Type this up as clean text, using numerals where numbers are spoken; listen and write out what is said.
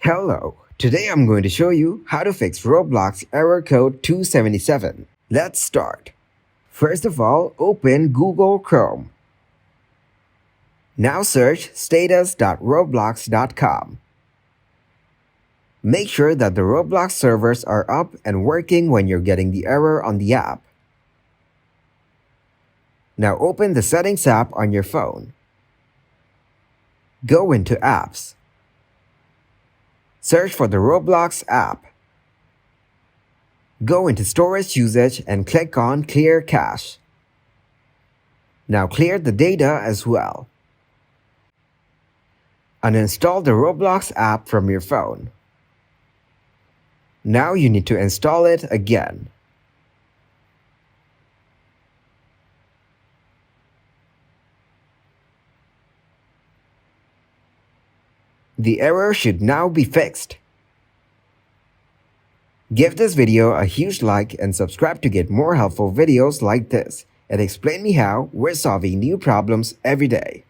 Hello, today I'm going to show you how to fix Roblox Error Code 277. Let's start. First of all, open Google Chrome. Now search status.roblox.com. Make sure that the Roblox servers are up and working when you're getting the error on the app. Now open the Settings app on your phone. Go into Apps. Search for the Roblox app. Go into Storage Usage and click on Clear Cache. Now clear the data as well. Uninstall the Roblox app from your phone. Now you need to install it again. The error should now be fixed. Give this video a huge like and subscribe to get more helpful videos like this. At Explain Me How, we're solving new problems every day.